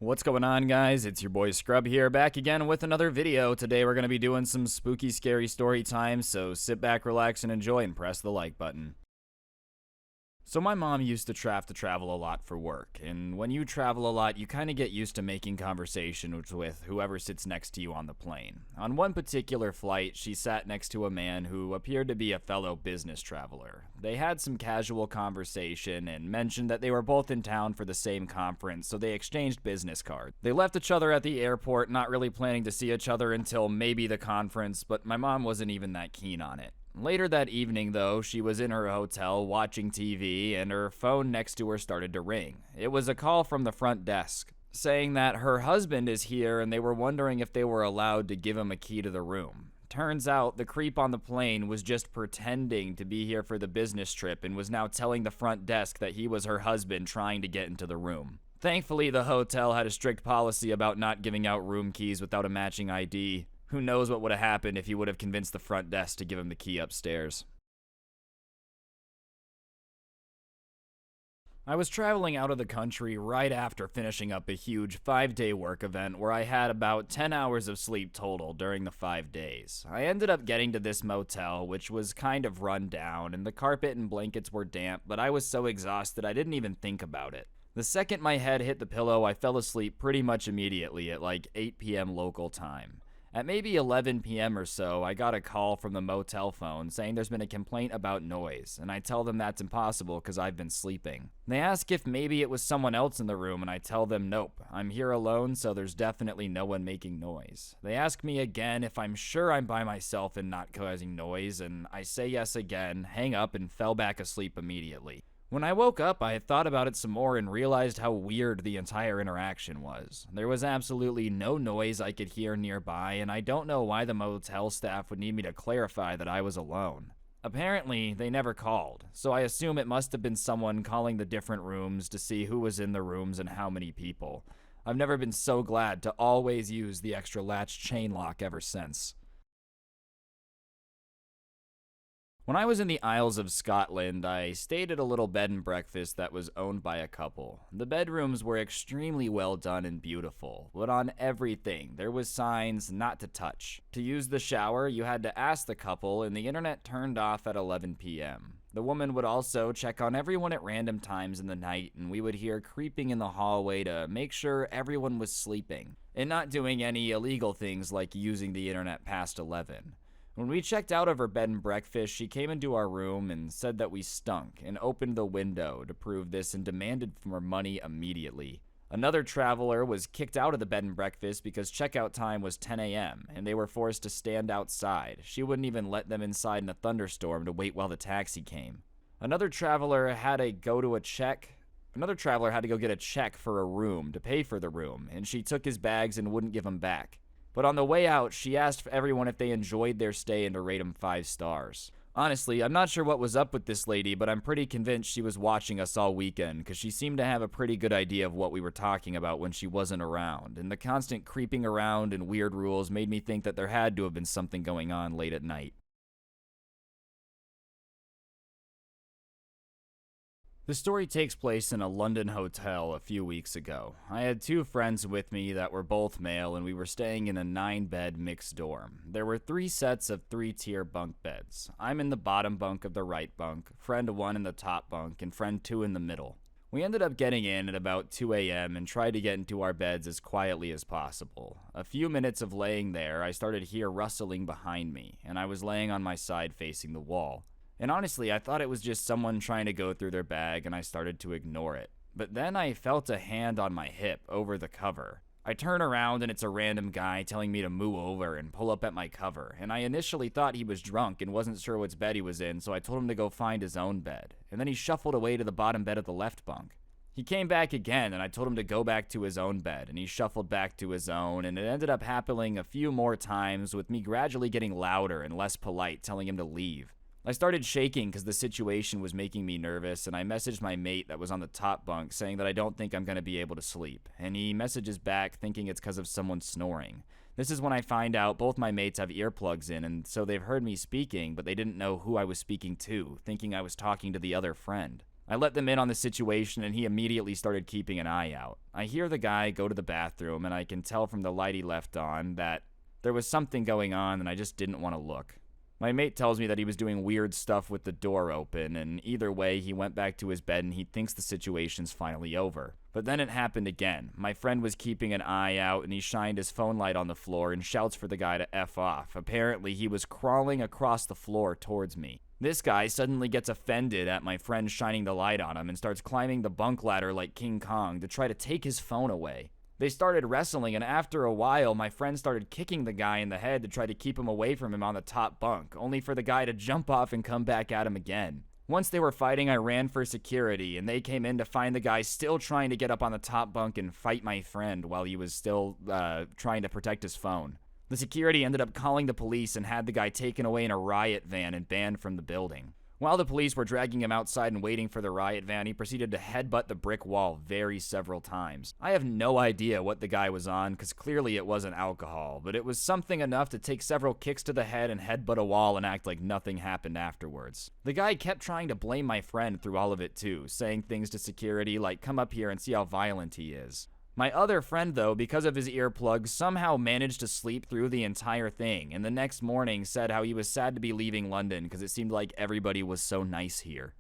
What's going on, guys? It's your boy Scrub here, back again with another video. Today we're going to be doing some spooky, scary story time, so sit back, relax, and enjoy, and press the like button. So my mom used to have to travel a lot for work, and when you travel a lot, you kind of get used to making conversation with whoever sits next to you on the plane. On one particular flight, she sat next to a man who appeared to be a fellow business traveler. They had some casual conversation and mentioned that they were both in town for the same conference, so they exchanged business cards. They left each other at the airport, not really planning to see each other until maybe the conference, but my mom wasn't even that keen on it. Later that evening, though, she was in her hotel watching TV, and her phone next to her started to ring. It was a call from the front desk, saying that her husband is here and they were wondering if they were allowed to give him a key to the room. Turns out, the creep on the plane was just pretending to be here for the business trip and was now telling the front desk that he was her husband trying to get into the room. Thankfully, the hotel had a strict policy about not giving out room keys without a matching ID. Who knows what would have happened if he would have convinced the front desk to give him the key upstairs. I was traveling out of the country right after finishing up a huge 5-day work event where I had about 10 hours of sleep total during the 5 days. I ended up getting to this motel, which was kind of run down, and the carpet and blankets were damp, but I was so exhausted I didn't even think about it. The second my head hit the pillow, I fell asleep pretty much immediately at like 8 p.m. local time. At maybe 11 p.m. or so, I got a call from the motel phone saying there's been a complaint about noise, and I tell them that's impossible because I've been sleeping. They ask if maybe it was someone else in the room, and I tell them nope, I'm here alone, so there's definitely no one making noise. They ask me again if I'm sure I'm by myself and not causing noise, and I say yes again, hang up, and fell back asleep immediately. When I woke up, I thought about it some more and realized how weird the entire interaction was. There was absolutely no noise I could hear nearby, and I don't know why the motel staff would need me to clarify that I was alone. Apparently, they never called, so I assume it must have been someone calling the different rooms to see who was in the rooms and how many people. I've never been so glad to always use the extra latch chain lock ever since. When I was in the Isles of Scotland, I stayed at a little bed and breakfast that was owned by a couple. The bedrooms were extremely well done and beautiful, but on everything, there was signs not to touch. To use the shower, you had to ask the couple, and the internet turned off at 11 p.m. The woman would also check on everyone at random times in the night, and we would hear creeping in the hallway to make sure everyone was sleeping, and not doing any illegal things like using the internet past 11. When we checked out of her bed and breakfast, she came into our room and said that we stunk and opened the window to prove this and demanded more money immediately. Another traveler was kicked out of the bed and breakfast because checkout time was 10 a.m. and they were forced to stand outside. She wouldn't even let them inside in a thunderstorm to wait while the taxi came. Another traveler had to go get a check for a room to pay for the room, and she took his bags and wouldn't give them back. But on the way out, she asked everyone if they enjoyed their stay and to rate them 5 stars. Honestly, I'm not sure what was up with this lady, but I'm pretty convinced she was watching us all weekend because she seemed to have a pretty good idea of what we were talking about when she wasn't around, and the constant creeping around and weird rules made me think that there had to have been something going on late at night. The story takes place in a London hotel a few weeks ago. I had 2 friends with me that were both male, and we were staying in a 9-bed mixed dorm. There were 3 sets of 3-tier bunk beds. I'm in the bottom bunk of the right bunk, friend 1 in the top bunk, and friend 2 in the middle. We ended up getting in at about 2 a.m. and tried to get into our beds as quietly as possible. A few minutes of laying there, I started to hear rustling behind me, and I was laying on my side facing the wall. And honestly, I thought it was just someone trying to go through their bag, and I started to ignore it. But then I felt a hand on my hip over the cover. I turn around and it's a random guy telling me to move over and pull up at my cover, and I initially thought he was drunk and wasn't sure which bed he was in, so I told him to go find his own bed. And then he shuffled away to the bottom bed of the left bunk. He came back again, and I told him to go back to his own bed, and he shuffled back to his own, and it ended up happening a few more times, with me gradually getting louder and less polite, telling him to leave. I started shaking because the situation was making me nervous, and I messaged my mate that was on the top bunk saying that I don't think I'm going to be able to sleep, and he messages back thinking it's because of someone snoring. This is when I find out both my mates have earplugs in, and so they've heard me speaking, but they didn't know who I was speaking to, thinking I was talking to the other friend. I let them in on the situation, and he immediately started keeping an eye out. I hear the guy go to the bathroom, and I can tell from the light he left on that there was something going on, and I just didn't want to look. My mate tells me that he was doing weird stuff with the door open, and either way, he went back to his bed and he thinks the situation's finally over. But then it happened again. My friend was keeping an eye out, and he shined his phone light on the floor and shouts for the guy to F off. Apparently, he was crawling across the floor towards me. This guy suddenly gets offended at my friend shining the light on him and starts climbing the bunk ladder like King Kong to try to take his phone away. They started wrestling, and after a while, my friend started kicking the guy in the head to try to keep him away from him on the top bunk, only for the guy to jump off and come back at him again. Once they were fighting, I ran for security, and they came in to find the guy still trying to get up on the top bunk and fight my friend while he was still trying to protect his phone. The security ended up calling the police and had the guy taken away in a riot van and banned from the building. While the police were dragging him outside and waiting for the riot van, he proceeded to headbutt the brick wall several times. I have no idea what the guy was on, because clearly it wasn't alcohol, but it was something enough to take several kicks to the head and headbutt a wall and act like nothing happened afterwards. The guy kept trying to blame my friend through all of it too, saying things to security like, "Come up here and see how violent he is." My other friend, though, because of his earplugs, somehow managed to sleep through the entire thing, and the next morning said how he was sad to be leaving London because it seemed like everybody was so nice here.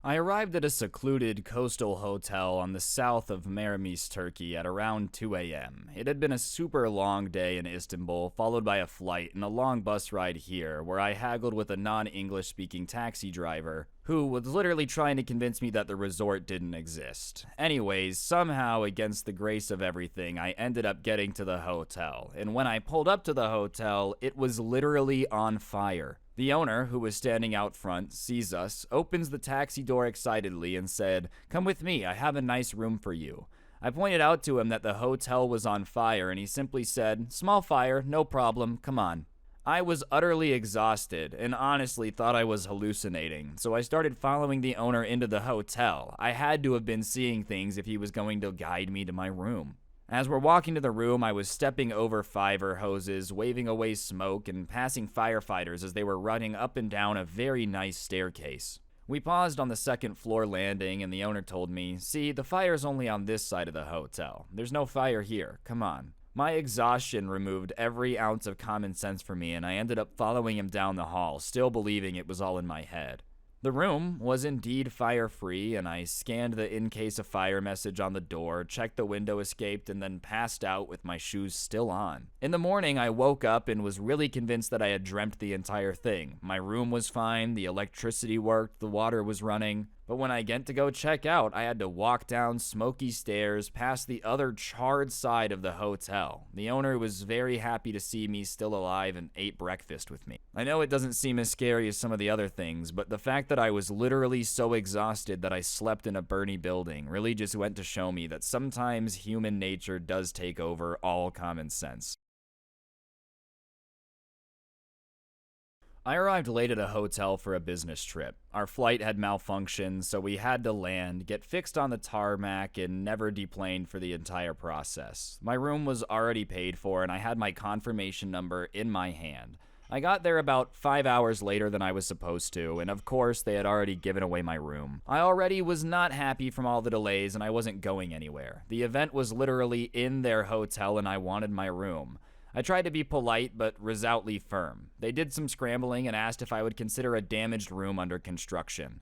I arrived at a secluded coastal hotel on the south of Marmaris, Turkey at around 2 a.m. It had been a super long day in Istanbul, followed by a flight and a long bus ride here, where I haggled with a non-English speaking taxi driver, who was literally trying to convince me that the resort didn't exist. Anyways, somehow, against the grace of everything, I ended up getting to the hotel, and when I pulled up to the hotel, it was literally on fire. The owner, who was standing out front, sees us, opens the taxi door excitedly, and said, "Come with me, I have a nice room for you." I pointed out to him that the hotel was on fire, and he simply said, "Small fire, no problem, come on." I was utterly exhausted, and honestly thought I was hallucinating, so I started following the owner into the hotel. I had to have been seeing things if he was going to guide me to my room. As we're walking to the room, I was stepping over fire hoses, waving away smoke, and passing firefighters as they were running up and down a very nice staircase. We paused on the second floor landing, and the owner told me, "See, the fire's only on this side of the hotel. There's no fire here. Come on." My exhaustion removed every ounce of common sense from me, and I ended up following him down the hall, still believing it was all in my head. The room was indeed fire-free, and I scanned the in case of fire message on the door, checked the window escaped, and then passed out with my shoes still on. In the morning, I woke up and was really convinced that I had dreamt the entire thing. My room was fine, the electricity worked, the water was running. But when I went to go check out, I had to walk down smoky stairs past the other charred side of the hotel. The owner was very happy to see me still alive and ate breakfast with me. I know it doesn't seem as scary as some of the other things, but the fact that I was literally so exhausted that I slept in a burning building really just went to show me that sometimes human nature does take over all common sense. I arrived late at a hotel for a business trip. Our flight had malfunctioned, so we had to land, get fixed on the tarmac, and never deplaned for the entire process. My room was already paid for, and I had my confirmation number in my hand. I got there about 5 hours later than I was supposed to, and of course, they had already given away my room. I already was not happy from all the delays, and I wasn't going anywhere. The event was literally in their hotel, and I wanted my room. I tried to be polite, but resolutely firm. They did some scrambling and asked if I would consider a damaged room under construction.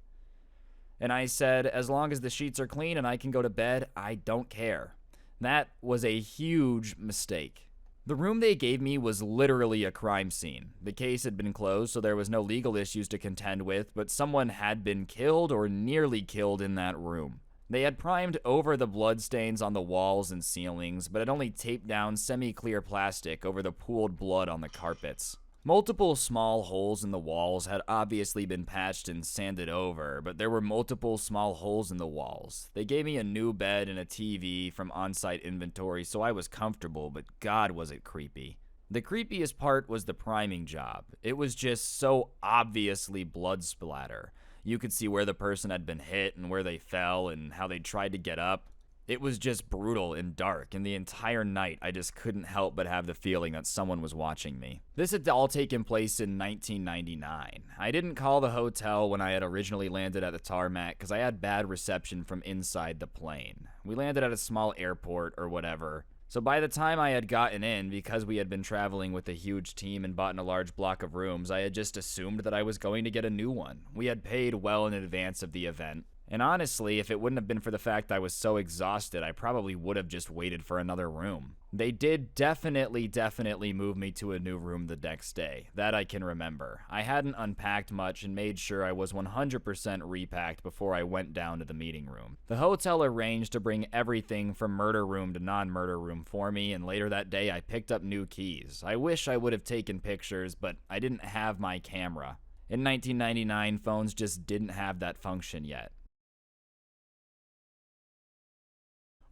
And I said, as long as the sheets are clean and I can go to bed, I don't care. That was a huge mistake. The room they gave me was literally a crime scene. The case had been closed, so there was no legal issues to contend with, but someone had been killed or nearly killed in that room. They had primed over the bloodstains on the walls and ceilings, but had only taped down semi-clear plastic over the pooled blood on the carpets. Multiple small holes in the walls had obviously been patched and sanded over, but there were multiple small holes in the walls. They gave me a new bed and a TV from on-site inventory, so I was comfortable, but God was it creepy. The creepiest part was the priming job. It was just so obviously blood splatter. You could see where the person had been hit and where they fell and how they tried to get up. It was just brutal and dark, and the entire night I just couldn't help but have the feeling that someone was watching me. This had all taken place in 1999. I didn't call the hotel when I had originally landed at the tarmac because I had bad reception from inside the plane. We landed at a small airport or whatever. So by the time I had gotten in, because we had been traveling with a huge team and bought in a large block of rooms, I had just assumed that I was going to get a new one. We had paid well in advance of the event. And honestly, if it wouldn't have been for the fact I was so exhausted, I probably would have just waited for another room. They did definitely move me to a new room the next day. That I can remember. I hadn't unpacked much and made sure I was 100% repacked before I went down to the meeting room. The hotel arranged to bring everything from murder room to non-murder room for me, and later that day I picked up new keys. I wish I would have taken pictures, but I didn't have my camera. In 1999, phones just didn't have that function yet.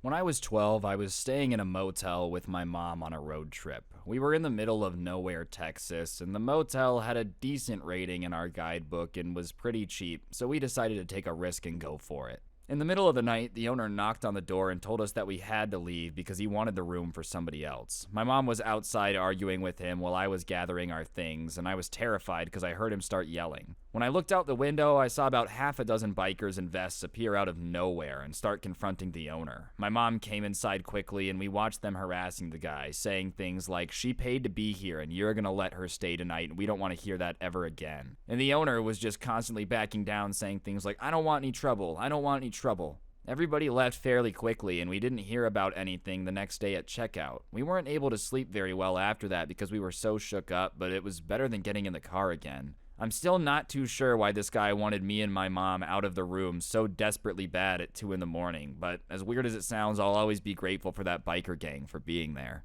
When I was 12, I was staying in a motel with my mom on a road trip. We were in the middle of nowhere, Texas, and the motel had a decent rating in our guidebook and was pretty cheap, so we decided to take a risk and go for it. In the middle of the night, the owner knocked on the door and told us that we had to leave because he wanted the room for somebody else. My mom was outside arguing with him while I was gathering our things, and I was terrified because I heard him start yelling. When I looked out the window, I saw about half a dozen bikers in vests appear out of nowhere and start confronting the owner. My mom came inside quickly, and we watched them harassing the guy, saying things like, "She paid to be here, and you're gonna let her stay tonight, and we don't want to hear that ever again." And the owner was just constantly backing down, saying things like, "I don't want any trouble, I don't want any trouble." Everybody left fairly quickly, and we didn't hear about anything the next day at checkout. We weren't able to sleep very well after that because we were so shook up, but it was better than getting in the car again. I'm still not too sure why this guy wanted me and my mom out of the room so desperately bad at 2 in the morning, but as weird as it sounds, I'll always be grateful for that biker gang for being there.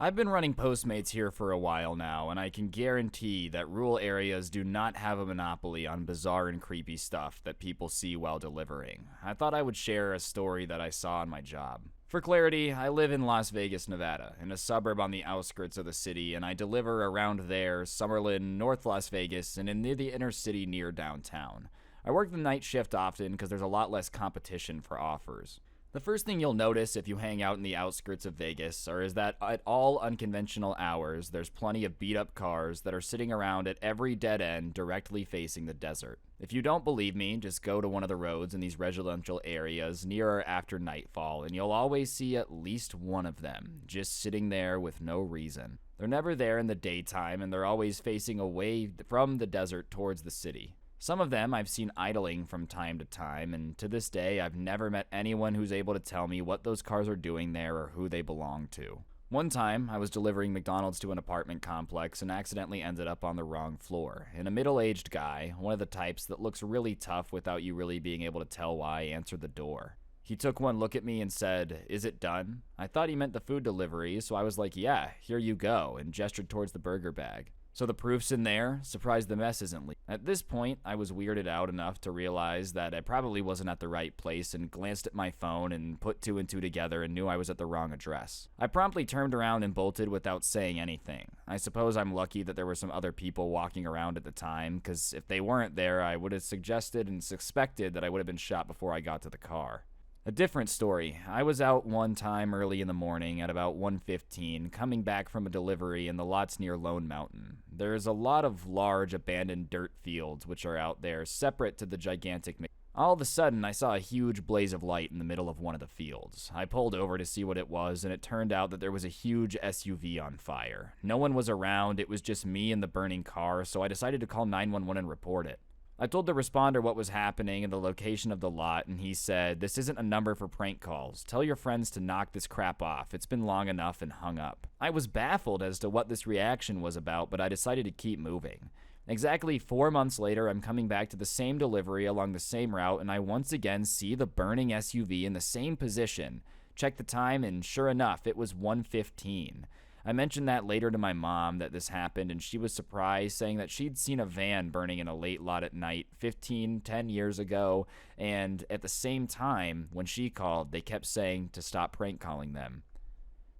I've been running Postmates here for a while now, and I can guarantee that rural areas do not have a monopoly on bizarre and creepy stuff that people see while delivering. I thought I would share a story that I saw on my job. For clarity, I live in Las Vegas, Nevada, in a suburb on the outskirts of the city, and I deliver around there, Summerlin, North Las Vegas, and in the inner city near downtown. I work the night shift often because there's a lot less competition for offers. The first thing you'll notice if you hang out in the outskirts of Vegas is that at all unconventional hours, there's plenty of beat-up cars that are sitting around at every dead end directly facing the desert. If you don't believe me, just go to one of the roads in these residential areas near or after nightfall, and you'll always see at least one of them, just sitting there with no reason. They're never there in the daytime, and they're always facing away from the desert towards the city. Some of them I've seen idling from time to time, and to this day I've never met anyone who's able to tell me what those cars are doing there or who they belong to. One time, I was delivering McDonald's to an apartment complex and accidentally ended up on the wrong floor, and a middle-aged guy, one of the types that looks really tough without you really being able to tell why, answered the door. He took one look at me and said, "Is it done?" I thought he meant the food delivery, so I was like, "Yeah, here you go," and gestured towards the burger bag. "So the proof's in there? Surprised the mess isn't leaked." At this point, I was weirded out enough to realize that I probably wasn't at the right place and glanced at my phone and put 2 and 2 together and knew I was at the wrong address. I promptly turned around and bolted without saying anything. I suppose I'm lucky that there were some other people walking around at the time, because if they weren't there, I would have suggested and suspected that I would have been shot before I got to the car. A different story. I was out one time early in the morning at about 1:15, coming back from a delivery in the lots near Lone Mountain. There's a lot of large abandoned dirt fields which are out there, separate to the gigantic. All of a sudden, I saw a huge blaze of light in the middle of one of the fields. I pulled over to see what it was, and it turned out that there was a huge SUV on fire. No one was around, it was just me and the burning car, so I decided to call 911 and report it. I told the responder what was happening and the location of the lot, and he said, "This isn't a number for prank calls. Tell your friends to knock this crap off. It's been long enough," and hung up. I was baffled as to what this reaction was about, but I decided to keep moving. Exactly 4 months later, I'm coming back to the same delivery along the same route, and I once again see the burning SUV in the same position. Check the time, and sure enough, it was 1:15. I mentioned that later to my mom that this happened, and she was surprised, saying that she'd seen a van burning in a late lot at night 10 years ago, and at the same time, when she called, they kept saying to stop prank calling them.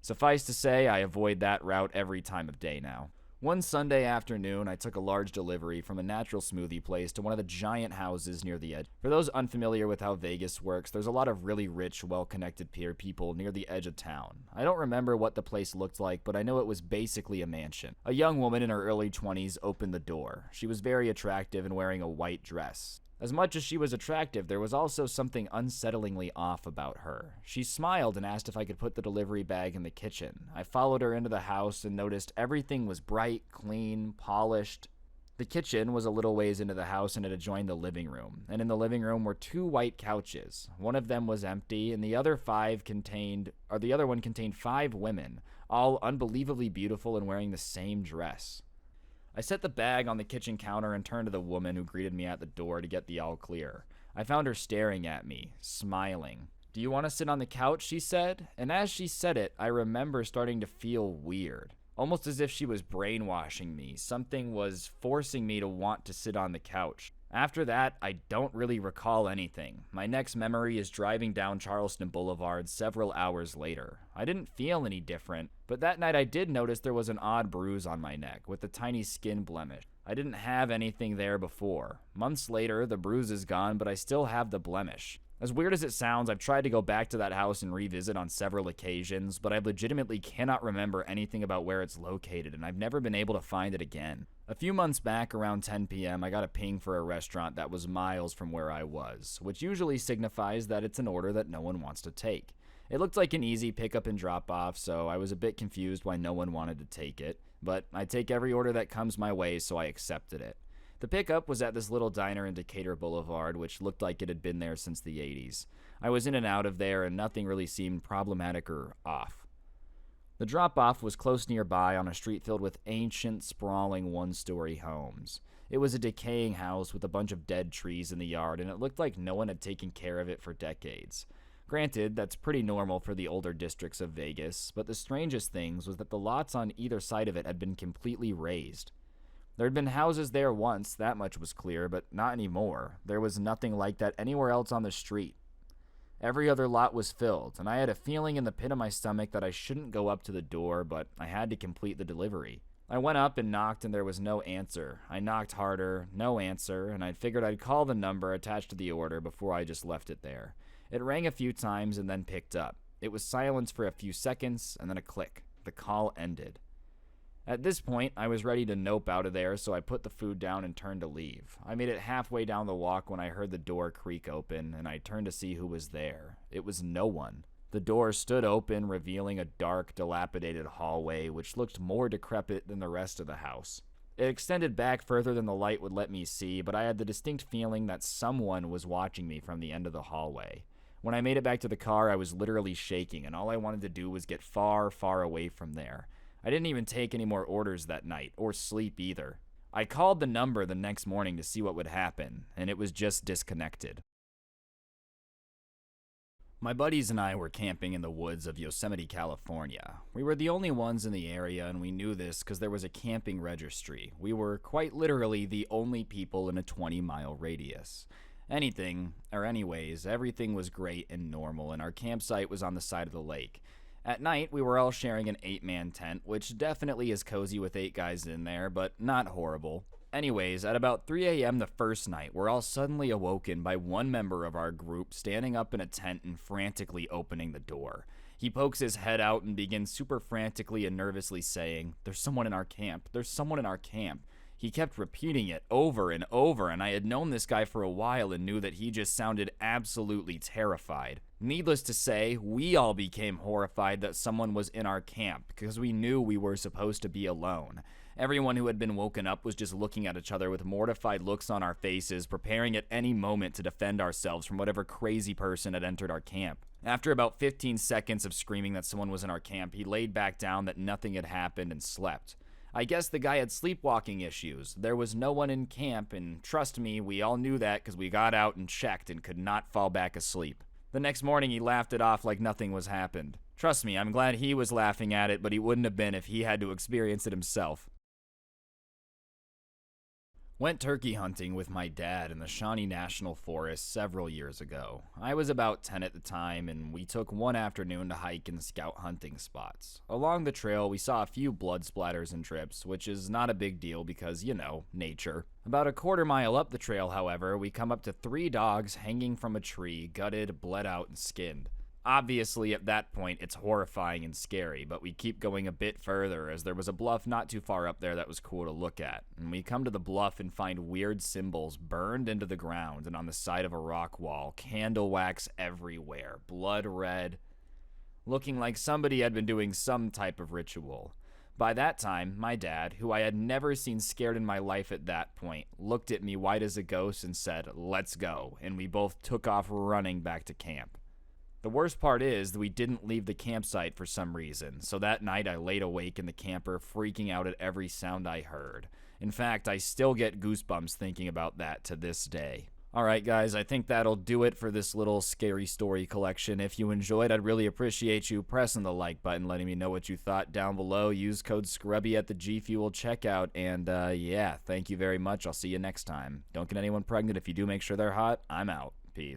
Suffice to say, I avoid that route every time of day now. One Sunday afternoon, I took a large delivery from a natural smoothie place to one of the giant houses near the edge. For those unfamiliar with how Vegas works, there's a lot of really rich, well-connected people near the edge of town. I don't remember what the place looked like, but I know it was basically a mansion. A young woman in her early 20s opened the door. She was very attractive and wearing a white dress. As much as she was attractive, there was also something unsettlingly off about her. She smiled and asked if I could put the delivery bag in the kitchen. I followed her into the house and noticed everything was bright, clean, polished. The kitchen was a little ways into the house and it adjoined the living room. And in the living room were 2 white couches. One of them was empty and the other one contained 5 women, all unbelievably beautiful and wearing the same dress. I set the bag on the kitchen counter and turned to the woman who greeted me at the door to get the all clear. I found her staring at me, smiling. "Do you want to sit on the couch?" she said. And as she said it, I remember starting to feel weird. Almost as if she was brainwashing me. Something was forcing me to want to sit on the couch. After that, I don't really recall anything. My next memory is driving down Charleston Boulevard several hours later. I didn't feel any different, but that night I did notice there was an odd bruise on my neck with a tiny skin blemish. I didn't have anything there before. Months later, the bruise is gone, but I still have the blemish. As weird as it sounds, I've tried to go back to that house and revisit on several occasions, but I legitimately cannot remember anything about where it's located, and I've never been able to find it again. A few months back, around 10 p.m., I got a ping for a restaurant that was miles from where I was, which usually signifies that it's an order that no one wants to take. It looked like an easy pickup and drop off, so I was a bit confused why no one wanted to take it, but I take every order that comes my way, so I accepted it. The pickup was at this little diner in Decatur Boulevard, which looked like it had been there since the 80s. I was in and out of there, and nothing really seemed problematic or off. The drop-off was close nearby on a street filled with ancient, sprawling one-story homes. It was a decaying house with a bunch of dead trees in the yard, and it looked like no one had taken care of it for decades. Granted, that's pretty normal for the older districts of Vegas, but the strangest thing was that the lots on either side of it had been completely razed. There had been houses there once, that much was clear, but not anymore. There was nothing like that anywhere else on the street. Every other lot was filled, and I had a feeling in the pit of my stomach that I shouldn't go up to the door, but I had to complete the delivery. I went up and knocked, and there was no answer. I knocked harder, no answer, and I figured I'd call the number attached to the order before I just left it there. It rang a few times and then picked up. It was silence for a few seconds, and then a click. The call ended. At this point, I was ready to nope out of there, so I put the food down and turned to leave. I made it halfway down the walk when I heard the door creak open, and I turned to see who was there. It was no one. The door stood open, revealing a dark, dilapidated hallway, which looked more decrepit than the rest of the house. It extended back further than the light would let me see, but I had the distinct feeling that someone was watching me from the end of the hallway. When I made it back to the car, I was literally shaking, and all I wanted to do was get far, far away from there. I didn't even take any more orders that night, or sleep either. I called the number the next morning to see what would happen, and it was just disconnected. My buddies and I were camping in the woods of Yosemite, California. We were the only ones in the area, and we knew this because there was a camping registry. We were quite literally the only people in a 20-mile radius. Anyways, everything was great and normal, and our campsite was on the side of the lake. At night, we were all sharing an 8-man tent, which definitely is cozy with 8 guys in there, but not horrible. Anyways, at about 3 a.m. the first night, we're all suddenly awoken by one member of our group standing up in a tent and frantically opening the door. He pokes his head out and begins super frantically and nervously saying, "There's someone in our camp. There's someone in our camp." He kept repeating it over and over, and I had known this guy for a while and knew that he just sounded absolutely terrified. Needless to say, we all became horrified that someone was in our camp because we knew we were supposed to be alone. Everyone who had been woken up was just looking at each other with mortified looks on our faces, preparing at any moment to defend ourselves from whatever crazy person had entered our camp. After about 15 seconds of screaming that someone was in our camp, he laid back down that nothing had happened and slept. I guess the guy had sleepwalking issues. There was no one in camp, and trust me, we all knew that because we got out and checked and could not fall back asleep. The next morning, he laughed it off like nothing was happened. Trust me, I'm glad he was laughing at it, but he wouldn't have been if he had to experience it himself. Went turkey hunting with my dad in the Shawnee National Forest several years ago. I was about 10 at the time, and we took one afternoon to hike and scout hunting spots. Along the trail, we saw a few blood splatters and drips, which is not a big deal because, nature. About a quarter mile up the trail, however, we come up to 3 dogs hanging from a tree, gutted, bled out, and skinned. Obviously, at that point, it's horrifying and scary, but we keep going a bit further as there was a bluff not too far up there that was cool to look at. And we come to the bluff and find weird symbols burned into the ground and on the side of a rock wall, candle wax everywhere, blood red, looking like somebody had been doing some type of ritual. By that time, my dad, who I had never seen scared in my life at that point, looked at me white as a ghost and said, "Let's go," and we both took off running back to camp. The worst part is that we didn't leave the campsite for some reason, so that night I laid awake in the camper, freaking out at every sound I heard. In fact, I still get goosebumps thinking about that to this day. Alright guys, I think that'll do it for this little scary story collection. If you enjoyed, I'd really appreciate you pressing the like button, letting me know what you thought down below. Use code SCRUBBY at the G Fuel checkout, and yeah, thank you very much. I'll see you next time. Don't get anyone pregnant. If you do, make sure they're hot. I'm out. Peace.